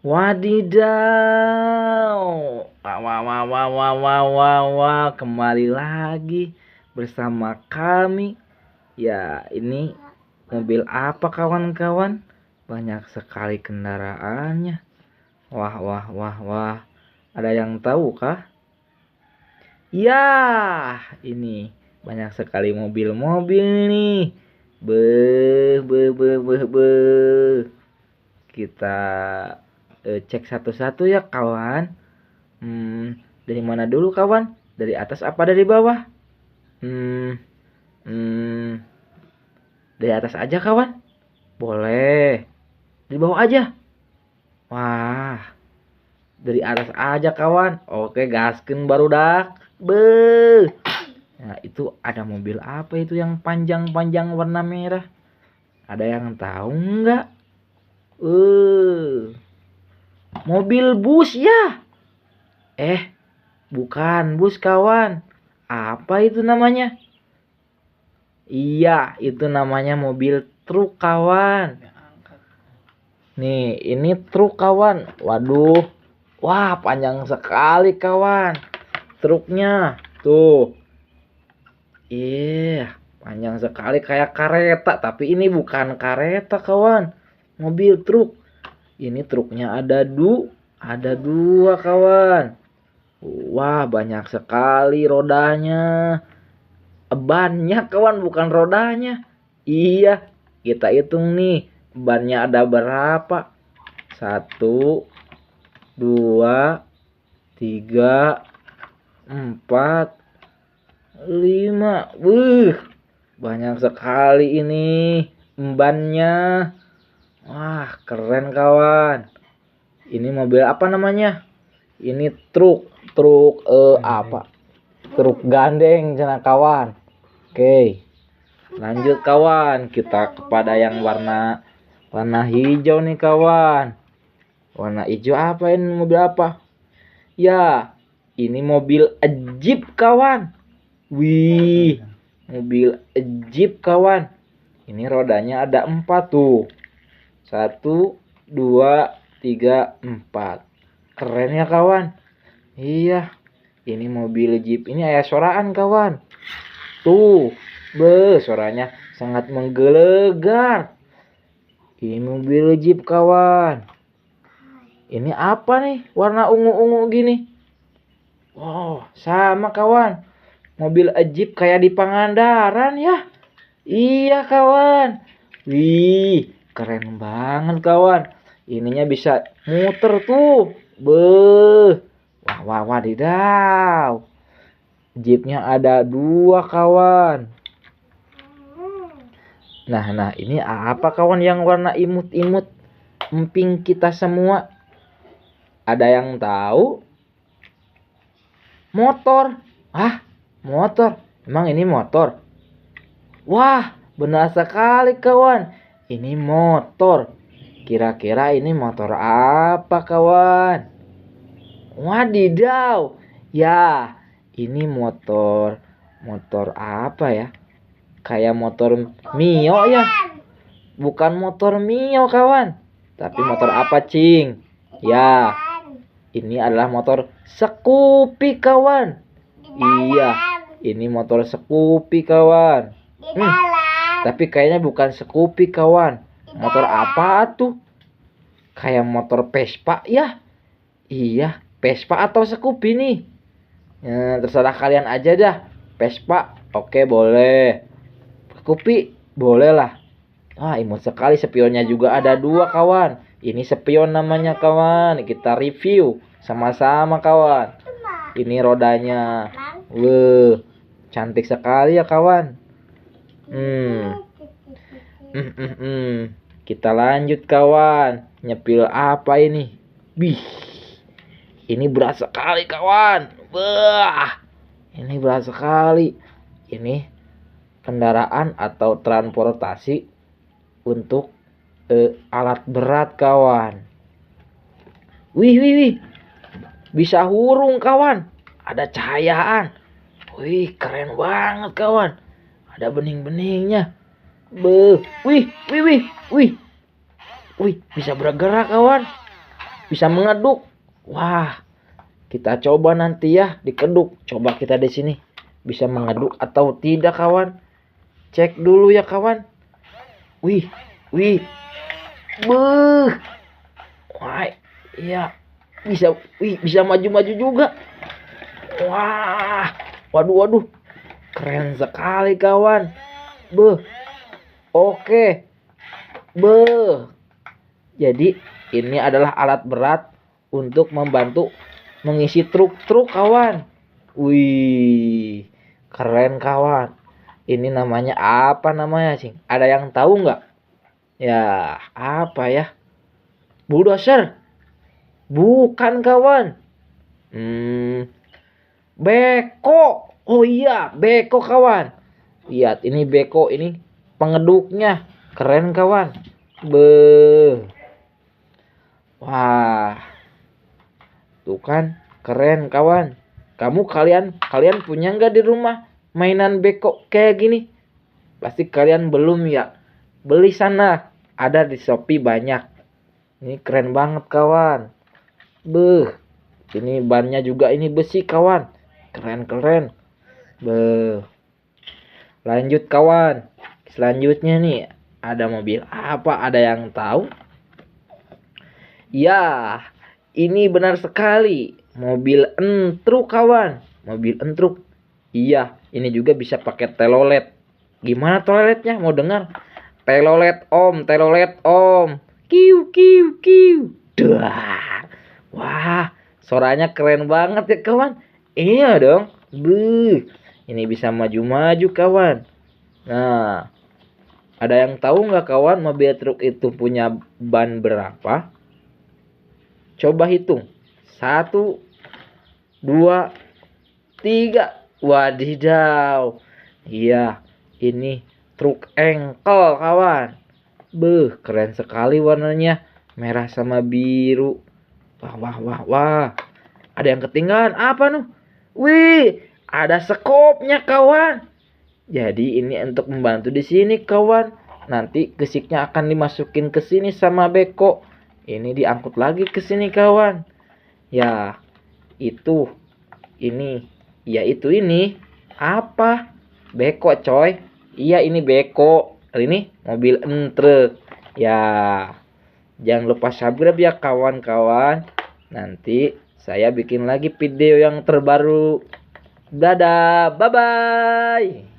Wadidaw. Wah, wah, wah, wah, wah, wah, wah, wah. Kembali lagi bersama kami. Ya, ini mobil apa kawan-kawan? Banyak sekali kendaraannya. Wah, wah, wah, wah. Ada yang tahu kah? Ya, ini banyak sekali mobil-mobil nih. Beh, beh, beh, beh, beh. Kita cek satu-satu ya kawan. Dari mana dulu kawan? Dari atas apa dari bawah? Hmm, hmm, dari atas aja kawan. Boleh. Di bawah aja. Wah, dari atas aja kawan. Oke, gaskeun barudak. Beuh. Nah, itu ada mobil apa itu yang panjang-panjang warna merah? Ada yang tahu nggak? Mobil bus ya? Bukan bus kawan. Apa itu namanya? Iya, itu namanya mobil truk kawan. Nih, ini truk kawan. Waduh. Wah, panjang sekali kawan. Truknya. Tuh. Panjang sekali kayak kereta. Tapi ini bukan kereta kawan. Mobil truk. Ini truknya ada dua kawan. Wah, banyak sekali rodanya. Bannya kawan, bukan rodanya. Iya, kita hitung nih. Bannya ada berapa? 1, 2, 3, 4, 5. Banyak sekali ini bannya. Wah, keren kawan. Ini mobil apa namanya? Ini truk apa? Truk gandeng cenah kawan. Oke. Lanjut kawan, kita kepada yang warna hijau nih kawan. Warna hijau apa ini, mobil apa? Ya, ini mobil Jeep kawan. Wih, mobil Jeep kawan. Ini rodanya ada 4 tuh. 1, 2, 3, 4. Keren ya kawan. Iya, ini mobil Jeep ini aya suaraan kawan. Tuh, suaranya sangat menggelegar. Ini mobil Jeep kawan. Ini apa nih? Warna ungu-ungu gini. Wow, sama kawan. Mobil Jeep kayak di Pangandaran ya. Iya kawan. Wih, keren banget kawan. Ininya bisa muter tuh. Wah, wah, wadidaw. Jeepnya ada 2 kawan. Nah, ini apa kawan yang warna imut-imut? Emping kita semua. Ada yang tahu? Motor. Motor. Emang ini motor? Wah, benar sekali kawan. Ini motor. Kira-kira ini motor apa kawan? Wadidaw. Ya, ini motor apa ya? Kayak motor Mio ya. Bukan motor Mio kawan. Tapi motor apa cing? Ya, ini adalah motor Scoopy kawan. Iya, ini motor Scoopy kawan. Tapi kayaknya bukan Scoopy kawan. Motor apa tuh? Kayak motor Vespa ya. Iya, Vespa atau Scoopy nih. Terserah kalian aja dah. Vespa, oke boleh. Scoopy, boleh lah. Imut sekali, spionnya juga ada 2 kawan. Ini spion namanya kawan. Kita review sama-sama kawan. Ini rodanya. Cantik sekali ya kawan. Kita lanjut kawan. Nyepil apa ini? Ini berat sekali kawan. Ini berat sekali. Ini kendaraan atau transportasi untuk alat berat kawan. Wih. Bisa hurung kawan. Ada cahayaan. Wih, keren banget kawan. Ada bening-beningnya. Wih, bisa bergerak kawan. bisa mengeduk. Wah, kita coba nanti ya dikeduk. Coba kita di sini bisa mengeduk atau tidak kawan. Cek dulu ya kawan. Wih, wih, beuh. Wah, iya. Bisa maju-maju juga. Wah, waduh, waduh. Keren sekali kawan. Beuh. Oke. Beuh. Jadi ini adalah alat berat untuk membantu mengisi truk-truk kawan. Wih, keren kawan. Ini namanya apa namanya sih? Ada yang tahu nggak? Ya, apa ya? Bulldozer? Bukan kawan. Beko. Oh iya, beko kawan. Lihat, ini beko, ini pengeduknya. Keren kawan. Beuh. Wah, tuh kan keren kawan. Kalian punya nggak di rumah mainan beko kayak gini? Pasti kalian belum ya. Beli sana, ada di Shopee banyak. Ini keren banget kawan. Beuh, ini bannya juga ini besi kawan. Keren. Beuh. Lanjut kawan. Selanjutnya nih ada mobil apa? Ada yang tahu? Ya, ini benar sekali. Mobil entruk kawan. Mobil entruk. Iya, ini juga bisa pakai telolet. Gimana toiletnya? Mau dengar? Telolet om, telolet om. Kiu kiu kiu. Dah. Wah, suaranya keren banget ya kawan. Iya dong. Buh. Ini bisa maju-maju kawan. Nah, ada yang tahu nggak kawan mobil truk itu punya ban berapa? Coba hitung. 1, 2, 3. Wadidaw. Iya, ini truk engkel kawan. Beuh, keren sekali warnanya. Merah sama biru. Wah. Ada yang ketinggalan apa nuh? Wih, ada sekopnya kawan. Jadi ini untuk membantu di sini kawan. Nanti gesiknya akan dimasukin ke sini sama beko. Ini diangkut lagi ke sini kawan. Ya, itu ini. Ya itu ini. Apa? Beko coy. Iya ini beko. Ini mobil entrek. Ya, jangan lupa subscribe ya kawan-kawan. Nanti saya bikin lagi video yang terbaru. Dadah, bye bye.